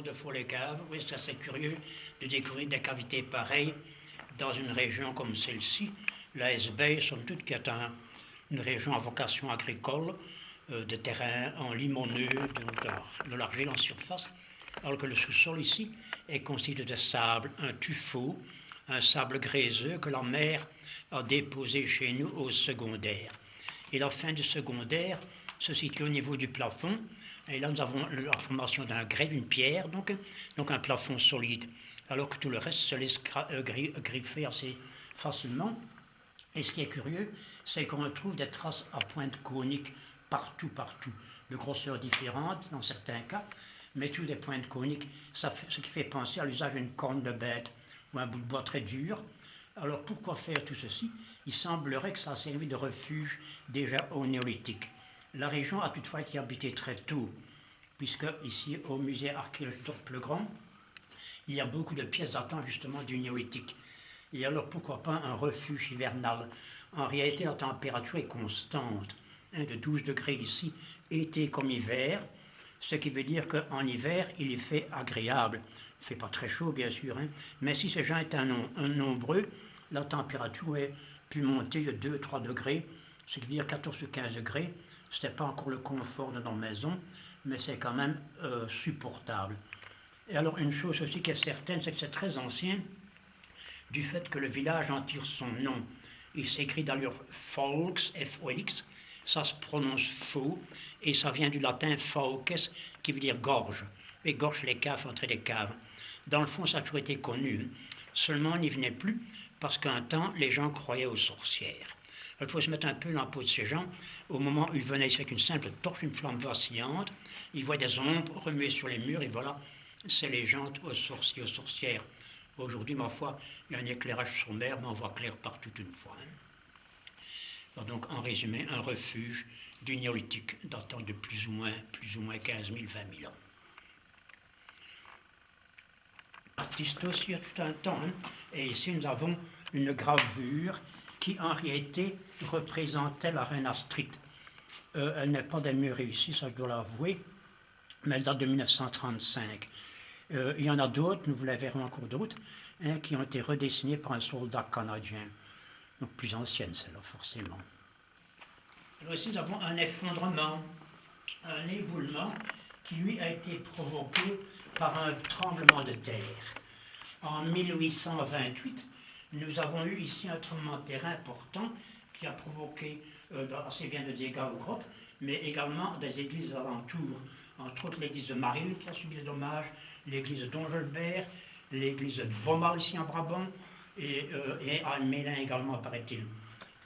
Fort de Faux-les-Caves. Oui, c'est assez curieux de découvrir des cavités pareilles dans une région comme celle-ci. La S-Bay, somme toute, qui est une région à vocation agricole, de terrain en limoneux, de l'argile en surface, alors que le sous-sol ici est constitué de sable, un tuffeau, un sable gréseux que la mer a déposé chez nous au secondaire. Et la fin du secondaire se situe au niveau du plafond. Et là, nous avons la formation d'un grès, d'une pierre, donc un plafond solide, alors que tout le reste se laisse griffer assez facilement. Et ce qui est curieux, c'est qu'on retrouve des traces à pointe conique partout, de grosseurs différentes dans certains cas, mais tous des pointes coniques, ce qui fait penser à l'usage d'une corne de bête ou un bout de bois très dur. Alors pourquoi faire tout ceci? Il semblerait que ça a servi de refuge déjà au néolithique. La région a toutefois été habitée très tôt, puisque ici au musée archéologique le Grand, il y a beaucoup de pièces datant justement du néolithique. Et alors pourquoi pas un refuge hivernal? En réalité, la température est constante, de 12 degrés ici, été comme hiver, ce qui veut dire qu'en hiver, il est fait agréable. Il ne fait pas très chaud, bien sûr, mais si ces gens étaient un nombreux, la température est pu monter de 2-3 degrés, ce qui veut dire 14 ou 15 degrés. Ce n'est pas encore le confort de nos maisons, mais c'est quand même supportable. Et alors, une chose aussi qui est certaine, c'est que c'est très ancien, du fait que le village en tire son nom. Il s'écrit d'ailleurs Folx, F-O-L-X, ça se prononce faux, et ça vient du latin fauces, qui veut dire gorge. Et gorge, les caves, entrer les caves. Dans le fond, ça a toujours été connu. Seulement, on n'y venait plus, parce qu'un temps, les gens croyaient aux sorcières. Il faut se mettre un peu dans la peau de ces gens. Au moment où ils venaient ici avec une simple torche, une flamme vacillante, ils voient des ombres remuer sur les murs, et voilà, c'est les gens aux sorciers, aux sorcières. Aujourd'hui, ma foi, il y a un éclairage sommaire, mais on voit clair partout une fois. Donc, en résumé, un refuge du néolithique datant de plus ou moins 15 000, 20 000 ans. Artiste aussi, il y a tout un temps. Et ici, nous avons une gravure qui, en réalité, représentait la reine Astrid. Elle n'est pas demeurée ici, ça je dois l'avouer, mais elle date de 1935. Il y en a d'autres, nous vous la verrons encore d'autres, qui ont été redessinées par un soldat canadien. Donc plus ancienne, celle-là, forcément. Alors ici, nous avons un effondrement, un éboulement, qui lui a été provoqué par un tremblement de terre. En 1828, nous avons eu ici un tremblement de terre important qui a provoqué assez bien de dégâts aux grottes, mais également des églises alentours, entre autres l'église de Marille qui a subi des dommages, l'église de Dongelbert, l'église de Beaumal ici en Brabant, et à Mélin également, paraît-il.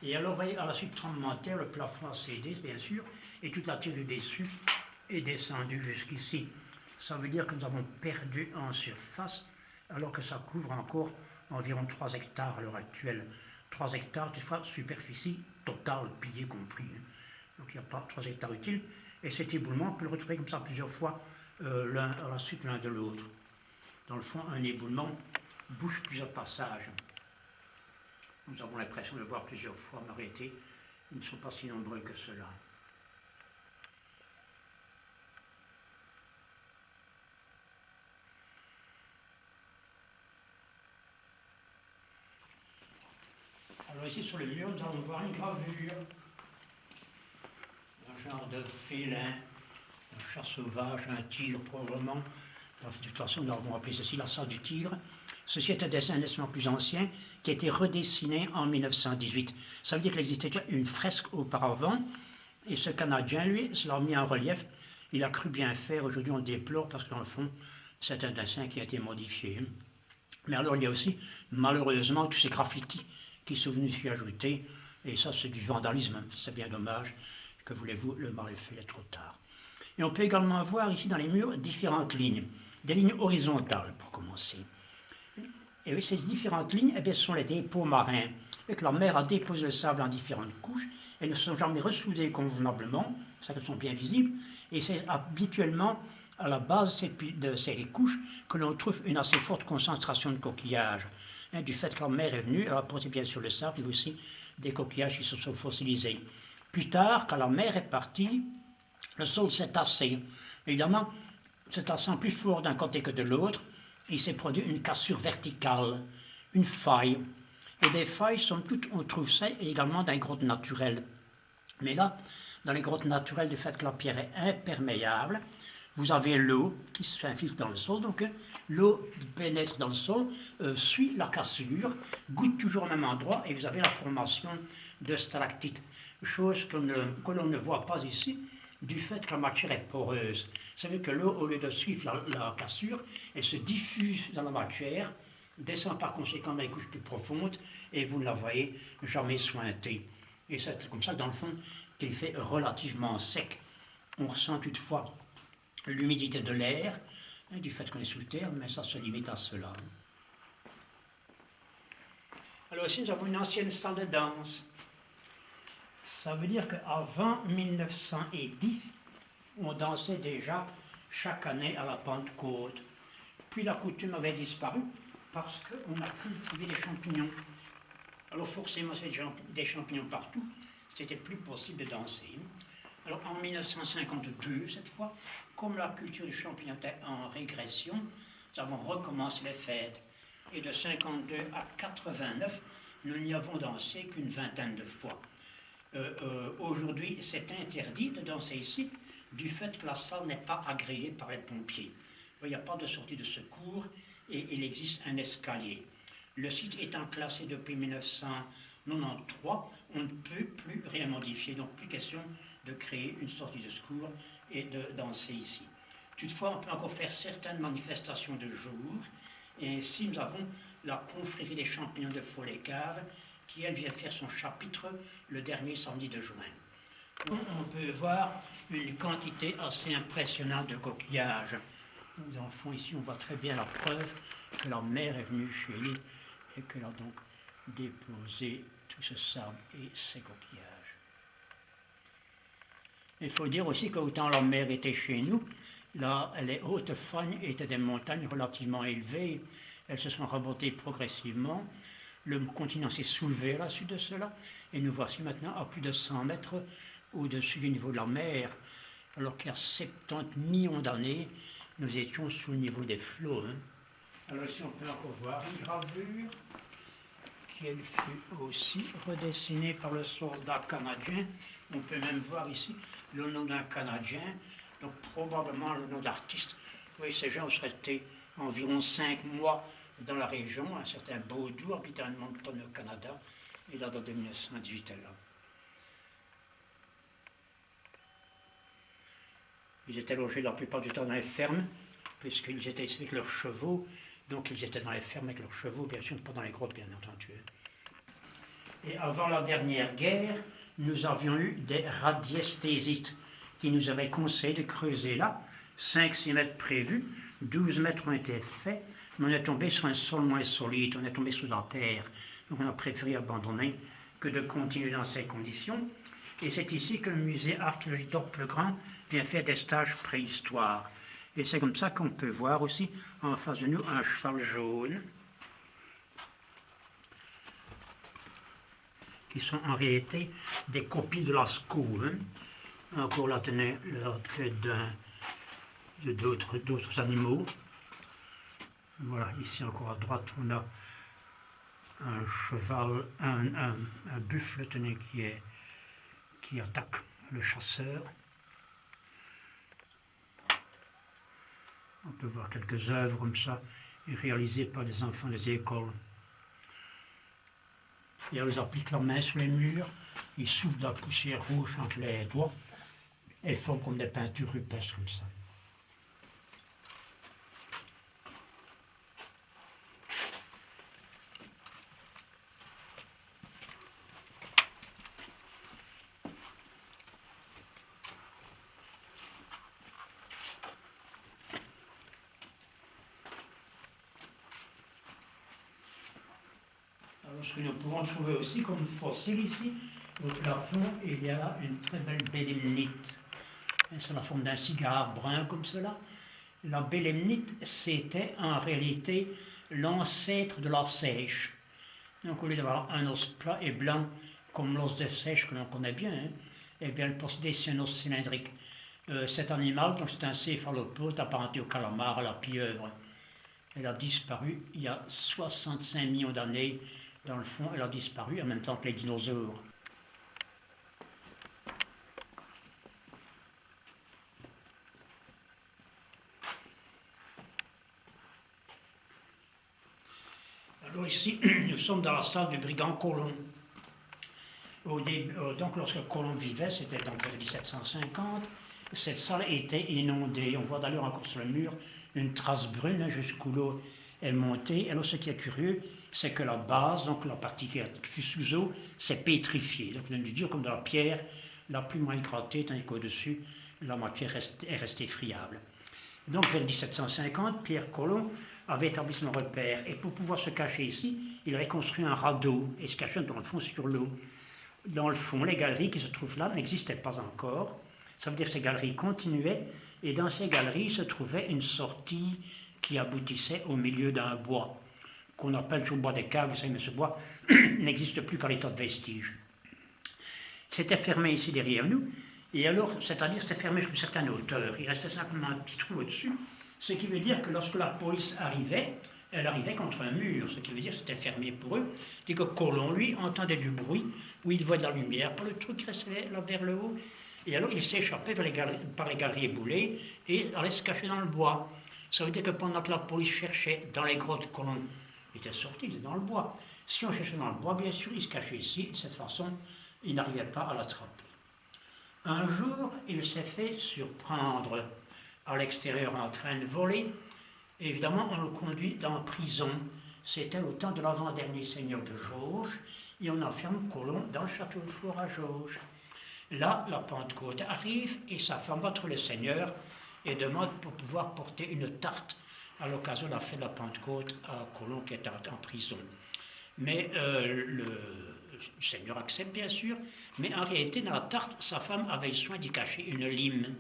Et alors, vous voyez, à la suite du tremblement de terre, le plafond a cédé, bien sûr, et toute la terre du dessus est descendue jusqu'ici. Ça veut dire que nous avons perdu en surface, alors que ça couvre encore environ 3 hectares à l'heure actuelle. 3 hectares, toutefois, superficie totale, pilier compris. Donc il n'y a pas 3 hectares utiles. Et cet éboulement, on peut le retrouver comme ça plusieurs fois, l'un à la suite l'un de l'autre. Dans le fond, un éboulement bouche plusieurs passages. Nous avons l'impression de le voir plusieurs fois, mais en réalité, ils ne sont pas si nombreux que cela. Alors ici, sur le mur, nous allons voir une gravure. Un genre de félin, un chat sauvage, un tigre probablement. De toute façon, nous avons appelé ceci la salle du tigre. Ceci est un dessin nettement plus ancien qui a été redessiné en 1918. Ça veut dire qu'il existait déjà une fresque auparavant. Et ce Canadien, lui, cela a mis en relief. Il a cru bien faire. Aujourd'hui, on le déplore parce que dans le fond, c'est un dessin qui a été modifié. Mais alors, il y a aussi, malheureusement, tous ces graffitis qui sont venus s'y ajouter. Et ça, c'est du vandalisme. C'est bien dommage. Que voulez-vous, le mal est fait, il est trop tard. Et on peut également voir ici dans les murs différentes lignes. Des lignes horizontales, pour commencer. Et oui, ces différentes lignes, eh bien, ce sont les dépôts marins. Et que la mer a déposé le sable en différentes couches. Elles ne sont jamais ressoudées convenablement, ça qu'elles sont bien visibles. Et c'est habituellement à la base de ces couches que l'on trouve une assez forte concentration de coquillages. Du fait que la mer est venue, elle a apporté bien sûr le sable, mais aussi des coquillages qui se sont fossilisés. Plus tard, quand la mer est partie, le sol s'est tassé. Évidemment, se tassant plus fort d'un côté que de l'autre, il s'est produit une cassure verticale, une faille. Et des failles, somme toute, on trouve ça également dans les grottes naturelles. Mais là, dans les grottes naturelles, du fait que la pierre est imperméable, vous avez l'eau qui s'infiltre dans le sol, donc l'eau pénètre dans le sol, suit la cassure, goûte toujours au même endroit, et vous avez la formation de stalactites, chose que l'on ne voit pas ici, du fait que la matière est poreuse. Vous savez que l'eau, au lieu de suivre la cassure, elle se diffuse dans la matière, descend par conséquent dans les couches plus profondes, et vous ne la voyez jamais sointer. Et c'est comme ça, dans le fond, qu'il fait relativement sec. On ressent toutefois l'humidité de l'air, du fait qu'on est sous terre, mais ça se limite à cela. Alors ici, nous avons une ancienne salle de danse. Ça veut dire qu'avant 1910, on dansait déjà chaque année à la Pentecôte. Puis la coutume avait disparu parce qu'on a cultivé des champignons. Alors forcément, c'est des champignons partout, c'était plus possible de danser. Alors en 1952, cette fois, comme la culture du champignon était en régression, nous avons recommencé les fêtes. Et de 52 à 89, nous n'y avons dansé qu'une vingtaine de fois. Aujourd'hui, c'est interdit de danser ici, du fait que la salle n'est pas agréée par les pompiers. Il n'y a pas de sortie de secours et il existe un escalier. Le site étant classé depuis 1993, on ne peut plus rien modifier, donc plus question de créer une sortie de secours et de danser ici. Toutefois, on peut encore faire certaines manifestations de jour, et ainsi nous avons la confrérie des champignons de Follet-Cave, qui elle vient faire son chapitre le dernier samedi de juin. On peut voir une quantité assez impressionnante de coquillages. Nous en font ici, on voit très bien la preuve que la mer est venue chez nous et qu'elle a donc déposé tout ce sable et ces coquillages. Il faut dire aussi qu'autant la mer était chez nous, là, les hautes fagnes étaient des montagnes relativement élevées, elles se sont remontées progressivement, le continent s'est soulevé à la suite de cela, et nous voici maintenant à plus de 100 mètres au-dessus du niveau de la mer, alors qu'il y a 70 millions d'années, nous étions sous le niveau des flots. Alors ici on peut encore voir une gravure qui elle fut aussi redessinée par le soldat canadien. On peut même voir ici le nom d'un Canadien, donc probablement le nom d'artiste. Oui, ces gens ont restés environ 5 mois dans la région, un certain Baudou, habitant de Moncton au Canada, et là, dans 1918, elle là. Ils étaient logés la plupart du temps dans les fermes, puisqu'ils étaient ici avec leurs chevaux, donc ils étaient dans les fermes avec leurs chevaux, bien sûr, pas dans les grottes, bien entendu. Et avant la dernière guerre, nous avions eu des radiesthésites qui nous avaient conseillé de creuser là, 5-6 mètres prévus, 12 mètres ont été faits, mais on est tombé sur un sol moins solide, on est tombé sous la terre. Donc on a préféré abandonner que de continuer dans ces conditions. Et c'est ici que le musée archéologique d'Orpe-le-Grand vient faire des stages préhistoire. Et c'est comme ça qu'on peut voir aussi en face de nous un cheval jaune, qui sont en réalité des copies de Lascaux. Encore la tête d'autres animaux. Voilà, ici encore à droite, on a un cheval, un buffle, tenez, qui attaque le chasseur. On peut voir quelques œuvres comme ça, réalisées par des enfants des écoles. Et ils appliquent leurs mains sur les murs, ils soufflent de la poussière rouge entre les doigts, et font comme des peintures rupestres comme ça. Ce que nous pouvons trouver aussi comme fossile ici, au plafond, il y a une très belle bélémnite. C'est la forme d'un cigare brun comme cela. La bélémnite, c'était en réalité l'ancêtre de la seiche. Donc au lieu d'avoir un os plat et blanc comme l'os de seiche que l'on connaît bien, eh bien elle possédait un os cylindrique. Cet animal, donc c'est un céphalopode apparenté au calamar, à la pieuvre. Elle a disparu il y a 65 millions d'années. Dans le fond, elle a disparu en même temps que les dinosaures. Alors ici, nous sommes dans la salle du brigand Colomb. Donc lorsque Colomb vivait, c'était donc vers 1750, cette salle était inondée. On voit d'ailleurs encore sur le mur une trace brune jusqu'où l'eau est montée. Et alors ce qui est curieux, c'est que la base, donc la partie qui fut sous eau, s'est pétrifiée. Donc on est dur comme de la pierre, la plus moins grattée, tandis qu'au-dessus, la matière est restée friable. Donc vers 1750, Pierre Colomb avait établi son repère. Et pour pouvoir se cacher ici, il avait construit un radeau et se cachait dans le fond sur l'eau. Dans le fond, les galeries qui se trouvent là n'existaient pas encore. Ça veut dire que ces galeries continuaient, et dans ces galeries se trouvait une sortie qui aboutissait au milieu d'un bois, qu'on appelle le bois des caves, vous savez, mais ce bois n'existe plus qu'à l'état de vestige. C'était fermé ici derrière nous, et alors, c'est-à-dire c'était fermé jusqu'à une certaine hauteur. Il restait simplement un petit trou au-dessus, ce qui veut dire que lorsque la police arrivait, elle arrivait contre un mur, ce qui veut dire que c'était fermé pour eux, et que Colomb, lui, entendait du bruit, où il voit de la lumière, par le trou qui restait là vers le haut, et alors il s'échappait par les galeries éboulées et allait se cacher dans le bois. Ça veut dire que pendant que la police cherchait dans les grottes, Colomb était sorti, il était dans le bois. Si on cherchait dans le bois, bien sûr, il se cachait ici, de cette façon, il n'arrivait pas à l'attraper. Un jour, il s'est fait surprendre à l'extérieur en train de voler. Et évidemment, on le conduit dans la prison. C'était au temps de l'avant-dernier seigneur de Jauge, et on enferme Colomb dans le château de Flore à Jauge. Là, la Pentecôte arrive, et sa femme va trouver le seigneur et demande pour pouvoir porter une tarte à l'occasion de la fête de la Pentecôte à Colomb qui est en prison. Mais le seigneur accepte bien sûr, mais en réalité, dans la tarte, sa femme avait le soin d'y cacher une lime.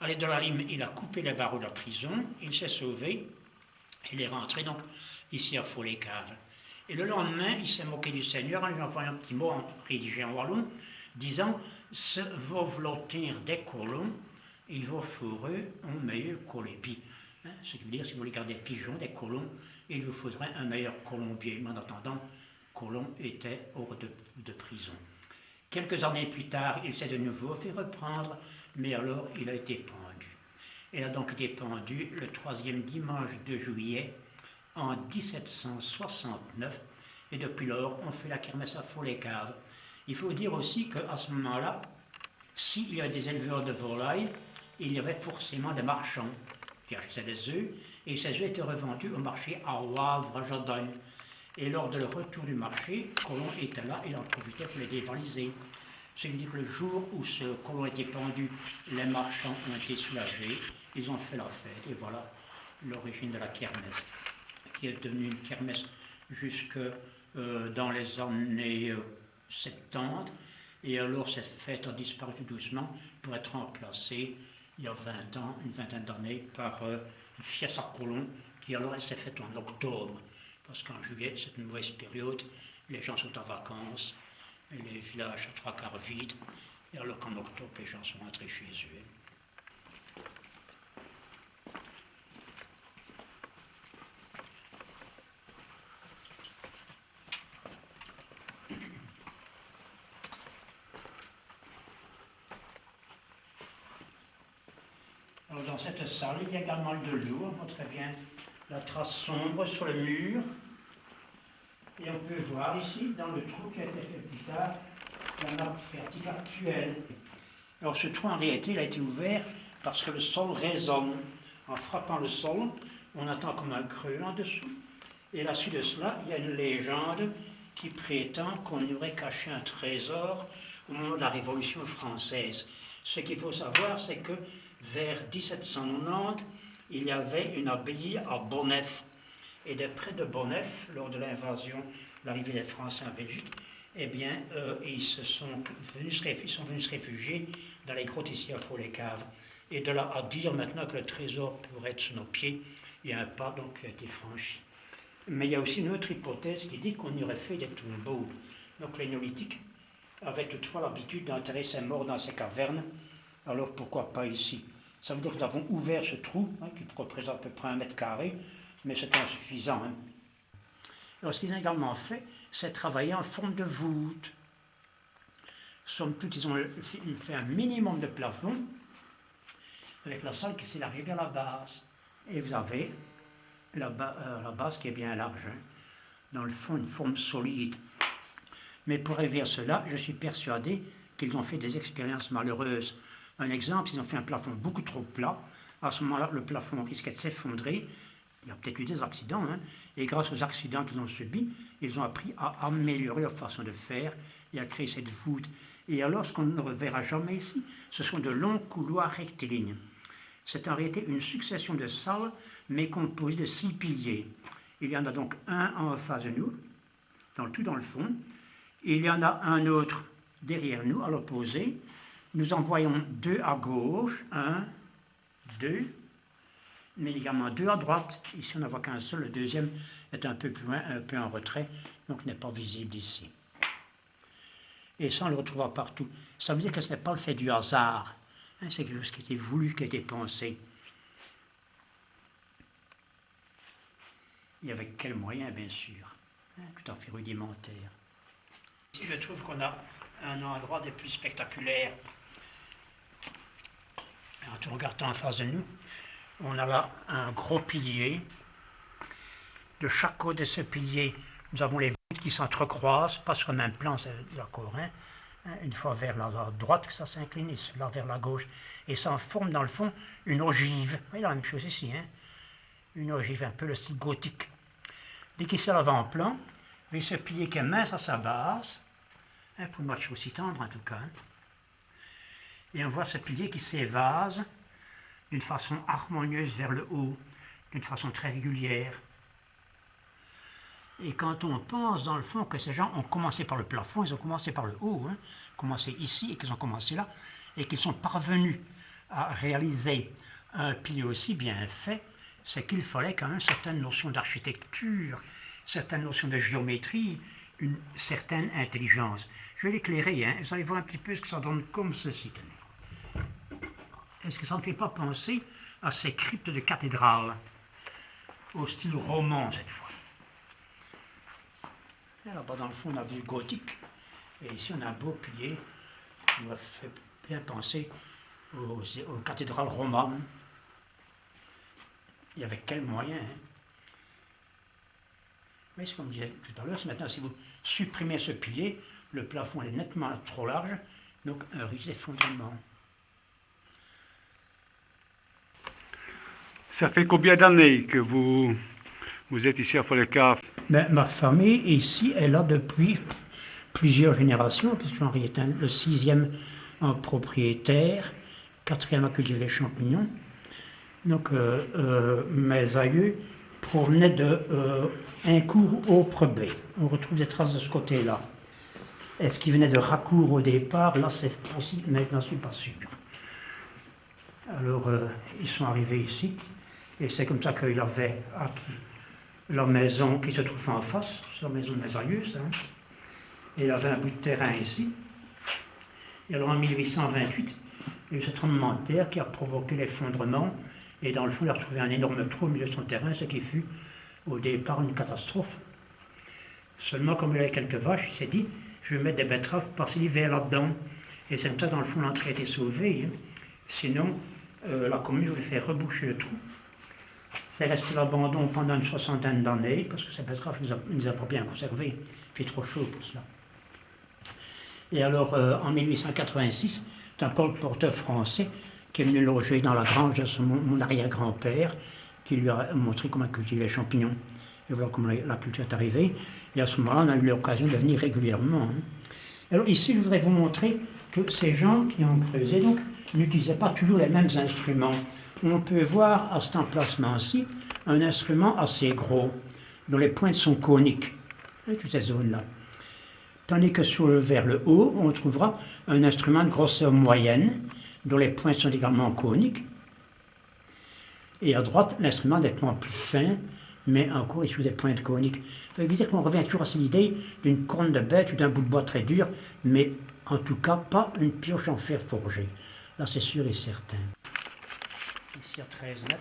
Allez, de la lime, il a coupé les barreaux de la prison, il s'est sauvé, il est rentré donc ici à Faux-les-Caves. Et le lendemain, il s'est moqué du Seigneur en lui envoyant un petit mot rédigé en wallon, disant « Ce vos vlotir des colons, il vos fourreux ont meilleur colépi. » Ce qui veut dire, si vous voulez garder des pigeons, des colons, il vous faudrait un meilleur colombier. Mais en attendant, Colomb était hors de prison. Quelques années plus tard, il s'est de nouveau fait reprendre, mais alors il a été pendu. Il a donc été pendu le 3e dimanche de juillet en 1769, et depuis lors, on fait la kermesse à Faux-les-Caves. Il faut dire aussi qu'à ce moment-là, s'il y avait des éleveurs de volailles, il y avait forcément des marchands qui achetaient des œufs, et ces œufs étaient revendus au marché à Wavre, à Jordan. Et lors de leur retour du marché, Colomb était là, il en profitait pour les dévaliser. Ce qui veut dire que le jour où ce Colomb était pendu, les marchands ont été soulagés, ils ont fait la fête, et voilà l'origine de la kermesse, qui est devenue une kermesse jusque dans les années 70, et alors cette fête a disparu tout doucement pour être remplacée il y a 20 ans, une vingtaine d'années, par Fiesta Colomb, qui alors s'est faite en octobre, parce qu'en juillet c'est une mauvaise période, les gens sont en vacances, les villages à 3/4 vides, et alors qu'en octobre les gens sont rentrés chez eux. Alors dans cette salle, il y a également de l'eau, on voit très bien la trace sombre sur le mur. Et on peut voir ici, dans le trou qui a été fait plus tard, la nappe phréatique actuelle. Alors ce trou, en réalité, il a été ouvert parce que le sol résonne. En frappant le sol, on entend comme un creux en dessous. Et à la suite de cela, il y a une légende qui prétend qu'on y aurait caché un trésor au moment de la Révolution française. Ce qu'il faut savoir, c'est que vers 1790, il y avait une abbaye à Bonnef. Et de près de Bonnef, lors de l'invasion, l'arrivée des Français en Belgique, eh bien, ils sont venus se réfugier dans les grottes ici à Faux-les-Caves. Et de là à dire maintenant que le trésor pourrait être sous nos pieds, il y a un pas donc qui a été franchi. Mais il y a aussi une autre hypothèse qui dit qu'on y aurait fait des tombeaux. Donc les néolithiques avaient toutefois l'habitude d'enterrer ses morts dans ces cavernes, Alors pourquoi pas ici? Ça veut dire que nous avons ouvert ce trou, qui représente à peu près 1 mètre carré, mais c'est insuffisant. Alors ce qu'ils ont également fait, c'est travailler en forme de voûte. Somme toute, ils ont fait un minimum de plafond, avec la salle qui s'est arrivée à la base. Et vous avez la base qui est bien large, dans le fond une forme solide. Mais pour arriver à cela, je suis persuadé qu'ils ont fait des expériences malheureuses. Un exemple, ils ont fait un plafond beaucoup trop plat. À ce moment-là, le plafond risquait de s'effondrer. Il y a peut-être eu des accidents, et grâce aux accidents qu'ils ont subis, ils ont appris à améliorer leur façon de faire et à créer cette voûte. Et alors, ce qu'on ne reverra jamais ici, ce sont de longs couloirs rectilignes. C'est en réalité une succession de salles, mais composée de 6 piliers. Il y en a donc un en face de nous, tout dans le fond. Il y en a un autre derrière nous, à l'opposé. Nous en voyons 2 à gauche, 1, 2, mais également 2 à droite. Ici, on n'en voit qu'un seul, le deuxième est un peu plus loin, un peu en retrait, donc n'est pas visible ici. Et ça, on le retrouvera partout. Ça veut dire que ce n'est pas le fait du hasard, c'est quelque chose qui a été voulu, qui a été pensé. Et avec quels moyens, bien sûr, tout à fait rudimentaire. Ici, je trouve qu'on a un endroit des plus spectaculaires. En te regardant en face de nous, on a là un gros pilier. De chaque côté de ce pilier, nous avons les voûtes qui s'entrecroisent, pas sur le même plan, c'est d'accord, une fois vers la droite que ça s'incline, et là vers la gauche, et ça en forme dans le fond une ogive. Vous voyez la même chose ici, une ogive un peu le style gothique. Dès qu'il s'élève en plan, et ce pilier qui est mince à sa base, pour une marche aussi tendre en tout cas, et on voit ce pilier qui s'évase d'une façon harmonieuse vers le haut, d'une façon très régulière. Et quand on pense dans le fond que ces gens ont commencé par le plafond, ils ont commencé par le haut, commencé ici et qu'ils ont commencé là, et qu'ils sont parvenus à réaliser un pilier aussi bien fait, c'est qu'il fallait quand même certaines notions d'architecture, certaines notions de géométrie, une certaine intelligence. Je vais l'éclairer, vous allez voir un petit peu ce que ça donne comme ceci. Est-ce que ça ne fait pas penser à ces cryptes de cathédrales, au style roman cette fois? Là-bas dans le fond on a vu le gothique, et ici on a un beau pilier qui m'a fait bien penser aux cathédrales romanes. Et avec quels moyens, Mais c'est comme je disais tout à l'heure, maintenant si vous supprimez ce pilier, le plafond est nettement trop large, donc un risque d'effondrement. Ça fait combien d'années que vous êtes ici à Follecaf? Ma famille ici est là depuis plusieurs générations, puisque Henri est le 6e en propriétaire, 4e à cultiver les champignons. Donc mes aïeux provenaient de Incourt au Prebay. On retrouve des traces de ce côté-là. Est-ce qu'ils venaient de Racourt au départ? Là c'est possible, mais je n'en suis pas sûr. Alors ils sont arrivés ici, et c'est comme ça qu'ils avaient acquis leur maison qui se trouve en face, c'est la maison de mes aïeux, ça. Et il y avait un bout de terrain ici. Et alors en 1828, il y a eu ce tremblement de terre qui a provoqué l'effondrement, et dans le fond il a retrouvé un énorme trou au milieu de son terrain, ce qui fut au départ une catastrophe. Seulement comme il avait quelques vaches, il s'est dit, je vais mettre des betteraves passer l'hiver là-dedans. Et c'est comme ça dans le fond l'entrée a été sauvée. Sinon, la commune voulait faire reboucher le trou. C'est resté l'abandon pendant une 60aine d'années, parce que ces betteraves ne les a pas bien conservées. Il fait trop chaud pour cela. Et alors, en 1886, c'est un colporteur français qui est venu loger dans la grange de mon arrière-grand-père, qui lui a montré comment cultiver les champignons. Et voilà comment la culture est arrivée. Et à ce moment-là, on a eu l'occasion de venir régulièrement. Alors ici, je voudrais vous montrer que ces gens qui ont creusé, donc, n'utilisaient pas toujours les mêmes instruments. On peut voir à cet emplacement-ci un instrument assez gros, dont les pointes sont coniques, toutes ces zones-là. Tandis que vers le haut, on trouvera un instrument de grosseur moyenne, dont les pointes sont également coniques. Et à droite, l'instrument nettement plus fin, mais encore sous des pointes coniques. Ça veut dire qu'on revient toujours à cette idée d'une corne de bête ou d'un bout de bois très dur, mais en tout cas pas une pioche en fer forgé. Là, c'est sûr et certain. Ici, à 13 mètres.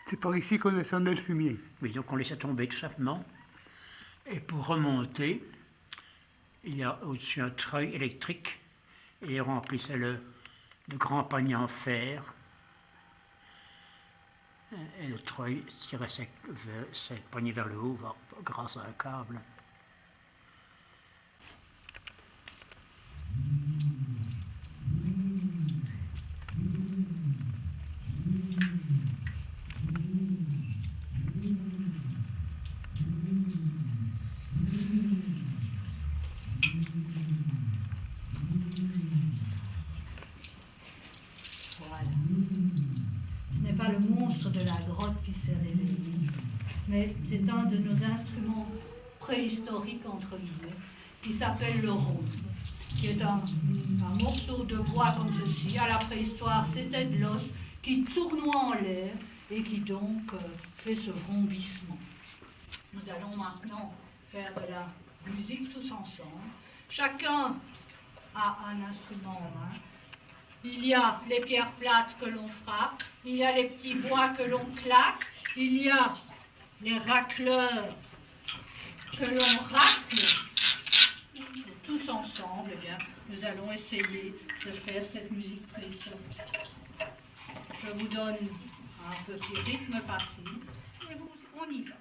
C'est par ici qu'on descendait le fumier. Oui, donc on laissait tomber tout simplement. Et pour remonter, il y a au-dessus un treuil électrique. Et il remplissait le grand panier en fer. Et le treuil tirait ses poignées vers le haut grâce à un câble. Voilà. Ce n'est pas le monstre de la grotte qui s'est réveillé, mais c'est un de nos instruments préhistoriques, entre guillemets, qui s'appelle le rhombe, qui est un morceau de bois comme ceci. À la préhistoire, c'était de l'os qui tournoie en l'air et qui donc fait ce rhombissement. Nous allons maintenant faire de la musique tous ensemble. Chacun a un instrument en main. Il y a les pierres plates que l'on frappe, il y a les petits bois que l'on claque, il y a les racleurs que l'on racle. Et tous ensemble, eh bien, nous allons essayer de faire cette musique préhistorique. Je vous donne un petit rythme facile et on y va.